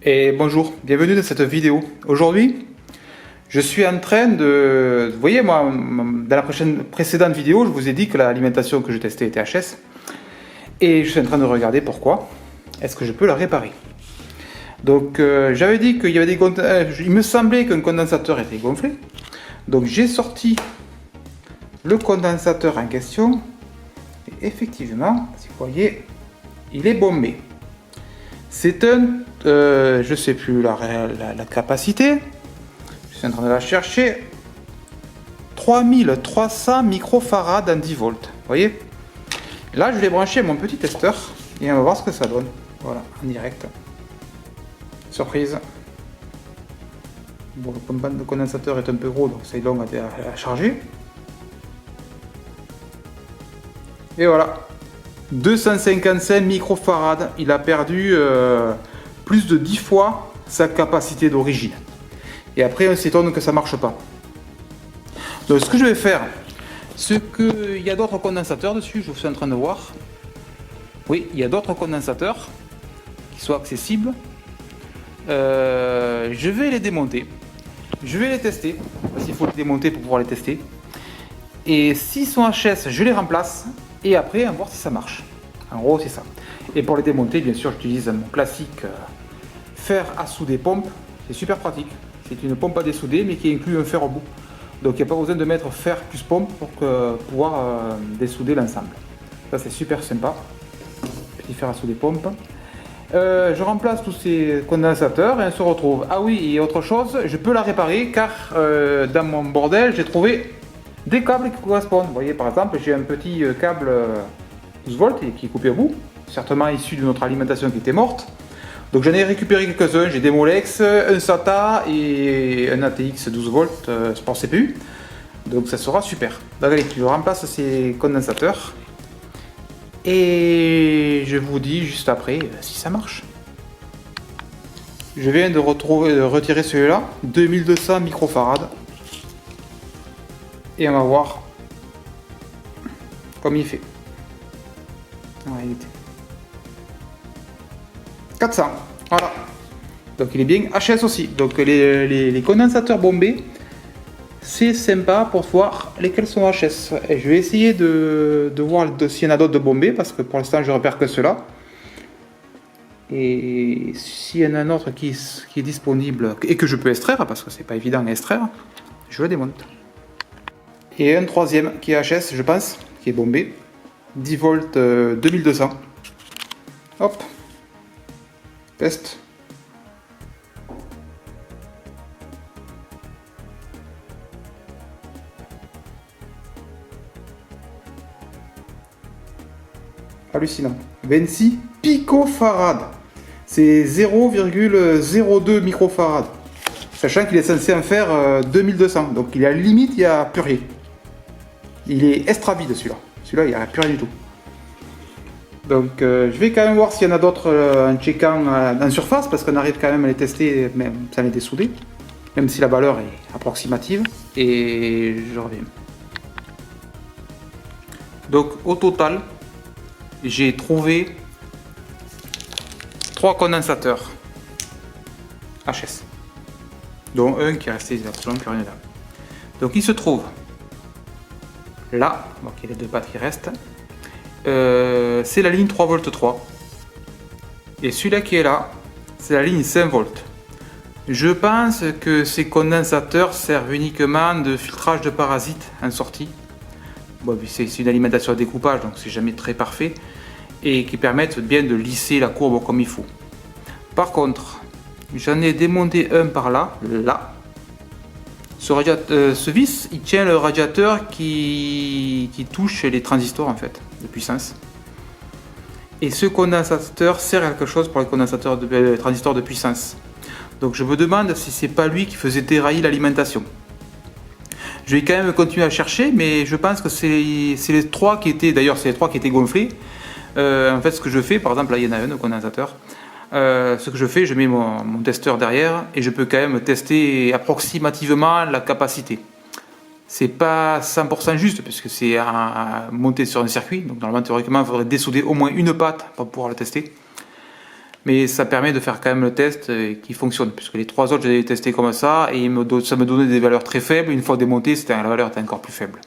Et bonjour, bienvenue dans cette vidéo. Aujourd'hui, je suis en train de... Vous voyez, moi, dans la précédente vidéo, je vous ai dit que l'alimentation que je testais était HS. Et je suis en train de regarder pourquoi. Est-ce que je peux la réparer? Donc, j'avais dit qu'il y avait il me semblait qu'un condensateur était gonflé. Donc, j'ai sorti le condensateur en question. Et effectivement, si vous voyez, il est bombé. C'est un... je ne sais plus la capacité. Je suis en train de la chercher. 3300 microfarad en 10 volts. Vous voyez? Là, je vais brancher mon petit testeur et on va voir ce que ça donne. Voilà, en direct. Surprise. Bon, le condensateur est un peu gros, donc c'est long à charger. Et voilà. 255 microfarad. Il a perdu plus de 10 fois sa capacité d'origine. Et après, on s'étonne que ça ne marche pas. Donc, ce que je vais faire, c'est qu'il y a d'autres condensateurs dessus, je suis en train de voir. Oui, il y a d'autres condensateurs qui sont accessibles. Je vais les démonter. Je vais les tester, parce qu'il faut les démonter pour pouvoir les tester. Et s'ils sont HS, je les remplace. Et après, on va voir si ça marche. En gros, c'est ça. Et pour les démonter, bien sûr, j'utilise mon classique fer à souder pompe. C'est super pratique. C'est une pompe à dessouder, mais qui inclut un fer au bout. Donc, il n'y a pas besoin de mettre fer plus pompe pour pouvoir dessouder l'ensemble. Ça, c'est super sympa. Petit fer à souder pompe. Je remplace tous ces condensateurs et on se retrouve. Ah oui, et autre chose, je peux la réparer car dans mon bordel, j'ai trouvé des câbles qui correspondent. Vous voyez, par exemple, j'ai un petit câble 12 volts qui est coupé au bout, certainement issu de notre alimentation qui était morte. Donc j'en ai récupéré quelques-uns, j'ai des Molex, un SATA et un ATX 12 volts Sport CPU. Donc ça sera super. Donc allez, je remplace ces condensateurs. Et je vous dis juste après si ça marche. Je viens de retirer celui-là, 2200 microfarad. Et on va voir comme il fait. En réalité. 400, voilà. Donc il est bien HS aussi. Donc les condensateurs bombés, c'est sympa pour voir lesquels sont HS. Et je vais essayer de voir s'il y en a d'autres de bombés, parce que pour l'instant je repère que ceux-là. Et s'il y en a un autre qui est disponible et que je peux extraire, parce que c'est pas évident à extraire, je le démonte. Et un troisième qui est HS, je pense, qui est bombé. 10 volts 2200. Hop. Test. Hallucinant. 26 picofarad. C'est 0,02 microfarad. Sachant qu'il est censé en faire 2200. Donc il est à la limite, il n'y a plus rien. Il est extra vide celui-là. Celui-là, il n'y a plus rien du tout. Donc je vais quand même voir s'il y en a d'autres en checkant en surface, parce qu'on arrive quand même à les tester même sans les dessouder. Même si la valeur est approximative. Et je reviens. Donc au total, j'ai trouvé 3 condensateurs HS. Dont un qui est resté absolument plus rien là. Donc il se trouve là, donc il y a les deux pattes qui restent. C'est la ligne 3 volts 3. Et celui-là qui est là, c'est la ligne 5 volts. Je pense que ces condensateurs servent uniquement de filtrage de parasites en sortie. Bon, c'est une alimentation à découpage, donc c'est jamais très parfait. Et qui permettent bien de lisser la courbe comme il faut. Par contre, j'en ai démonté un par là, Ce vis, il tient le radiateur qui touche les transistors en fait, de puissance. Et ce condensateur sert à quelque chose pour les condensateurs de transistors de puissance. Donc je me demande si c'est pas lui qui faisait dérailler l'alimentation. Je vais quand même continuer à chercher, mais je pense que c'est les trois qui étaient, d'ailleurs c'est les trois qui étaient gonflés. En fait, ce que je fais, par exemple, là il y en a un, le condensateur. Ce que je fais, je mets mon testeur derrière et je peux quand même tester approximativement la capacité. C'est pas 100% juste puisque c'est monté sur un circuit, donc normalement théoriquement il faudrait dessouder au moins une patte pour pouvoir le tester. Mais ça permet de faire quand même le test qui fonctionne, puisque les 3 autres, je les ai testés comme ça, et ça me donnait des valeurs très faibles. Une fois démonté, la valeur était encore plus faible.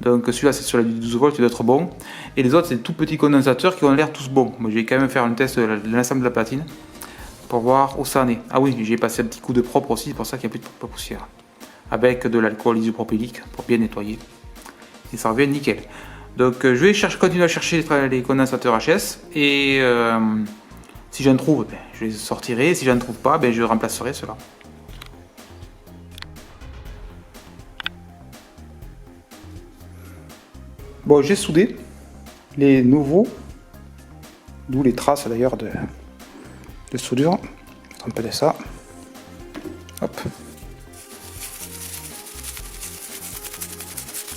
Donc celui-là, c'est sur la 12 volts, il doit être bon. Et les autres, c'est des tout petits condensateurs qui ont l'air tous bons. Moi, je vais quand même faire un test de l'ensemble de la platine, pour voir où ça en est. Ah oui, j'ai passé un petit coup de propre aussi, c'est pour ça qu'il n'y a plus de poussière. Avec de l'alcool isopropylique, pour bien nettoyer. Et ça revient nickel. Donc je vais continuer à chercher les condensateurs HS, et si j'en trouve, ben, je les sortirai. Si j'en trouve pas, ben, je remplacerai ceux-là. Bon, j'ai soudé les nouveaux, d'où les traces d'ailleurs de soudure. Un peu de ça. Hop.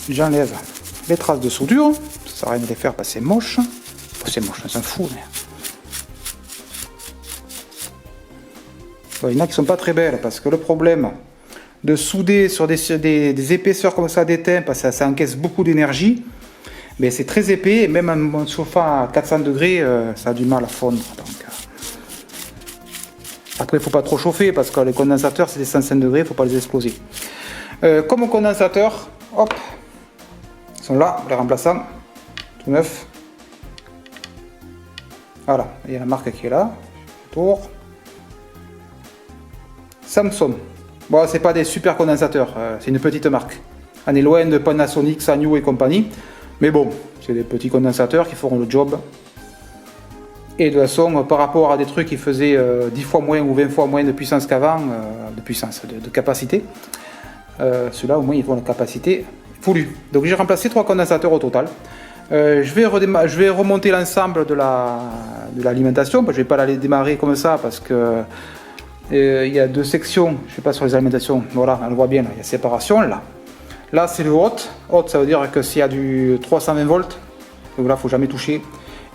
J'enlève les traces de soudure. Ça sert à rien de les faire parce que c'est moche. Bon, c'est moche, on s'en fout. Mais... bon, il y en a qui sont pas très belles parce que le problème de souder sur des épaisseurs comme ça d'étain, parce que ça encaisse beaucoup d'énergie, mais c'est très épais et même en chauffant à 400 degrés, ça a du mal à fondre. Donc, après, il ne faut pas trop chauffer parce que les condensateurs, c'est des 105 degrés, il ne faut pas les exploser. Comme condensateur, hop, ils sont là, les remplaçants, tout neuf. Voilà, il y a la marque qui est là, autour. Samsung. Bon, c'est pas des super condensateurs, c'est une petite marque. On est loin de Panasonic, Sanyo et compagnie. Mais bon, c'est des petits condensateurs qui feront le job. Et de toute façon, par rapport à des trucs qui faisaient 10 fois moins ou 20 fois moins de puissance qu'avant, de capacité, ceux-là au moins ils font la capacité voulue. Donc j'ai remplacé 3 condensateurs au total. Je vais remonter l'ensemble de l'alimentation. Je ne vais pas la démarrer comme ça parce que il y a 2 sections, je ne sais pas sur les alimentations, voilà, on le voit bien, là, il y a séparation là. Là c'est le hot, ça veut dire que s'il y a du 320 volts, donc là il ne faut jamais toucher.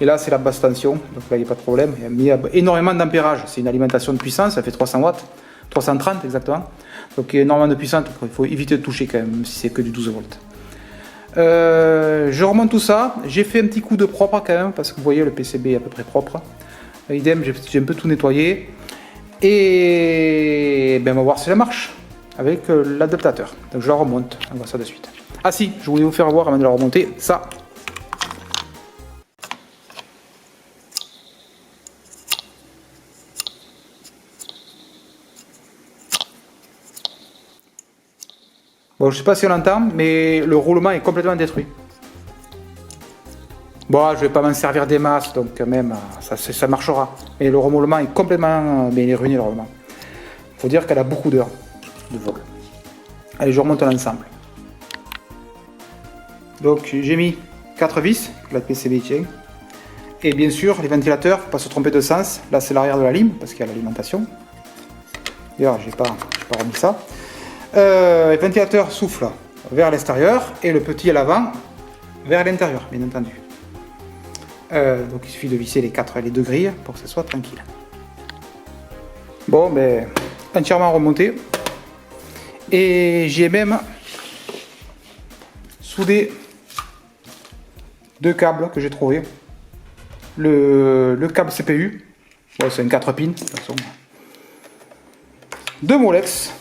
Et là c'est la basse tension, donc là il n'y a pas de problème, il y a énormément d'ampérage, c'est une alimentation de puissance, ça fait 300 watts, 330 exactement. Donc il y a énormément de puissance, donc il faut éviter de toucher quand même, même si c'est que du 12 volts. Je remonte tout ça, j'ai fait un petit coup de propre quand même, parce que vous voyez le PCB est à peu près propre. Idem, j'ai un peu tout nettoyé. Et ben on va voir si ça marche avec l'adaptateur. Donc je la remonte, on va voir ça de suite. Ah si, je voulais vous faire voir avant de la remonter, ça. Bon, je sais pas si on l'entend, mais le roulement est complètement détruit. Bon, je vais pas m'en servir des masses, donc même ça marchera. Mais le roulement est complètement, mais il est ruiné le roulement. Faut dire qu'elle a beaucoup d'heures de vol. Allez, je remonte l'ensemble. Donc j'ai mis 4 vis, la PCB tient. Et bien sûr, les ventilateurs, faut pas se tromper de sens. Là, c'est l'arrière de la lime, parce qu'il y a l'alimentation. D'ailleurs, j'ai pas remis ça. Le ventilateur souffle vers l'extérieur et le petit à l'avant vers l'intérieur, bien entendu. Donc il suffit de visser les 2 grilles pour que ce soit tranquille. Bon, ben, entièrement remonté. Et j'ai même soudé 2 câbles que j'ai trouvé. Le câble CPU, bon, c'est un 4 pins de toute façon. 2 Molex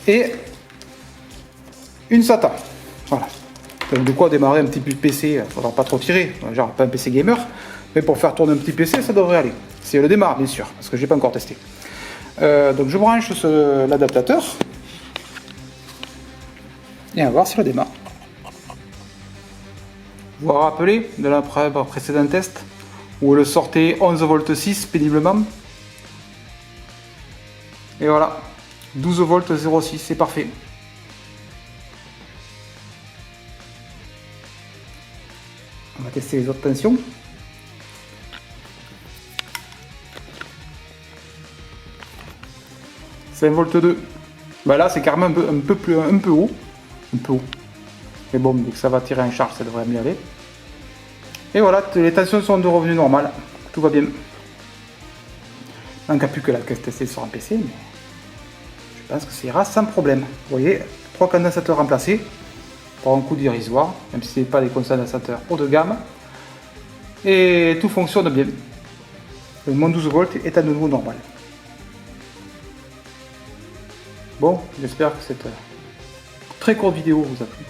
et une SATA. Voilà. Donc de quoi démarrer un petit PC, il ne faudra pas trop tirer, genre pas un PC gamer, mais pour faire tourner un petit PC, ça devrait aller. Si elle le démarre, bien sûr, parce que je n'ai pas encore testé. Donc je branche l'adaptateur, et on va voir si elle démarre. Vous vous rappelez de la précédent test, où elle sortait 11 volts 6 péniblement. Et voilà, 12 volts 0,6, c'est parfait. On va tester les autres tensions. C'est 1 volt 2. Bah là c'est carrément un peu haut. Mais bon, dès que ça va tirer en charge, ça devrait mieux aller. Et voilà, les tensions sont de revenus normales. Tout va bien. Il ne manque plus que la caisse testée sur un PC, mais je pense que ça ira sans problème. Vous voyez, 3 condensateurs remplacés. Pour un coût dérisoire, même si ce n'est pas des condensateurs haut de gamme. Et tout fonctionne bien. le moins 12 volts est à nouveau normal. Bon, j'espère que cette très courte vidéo vous a plu.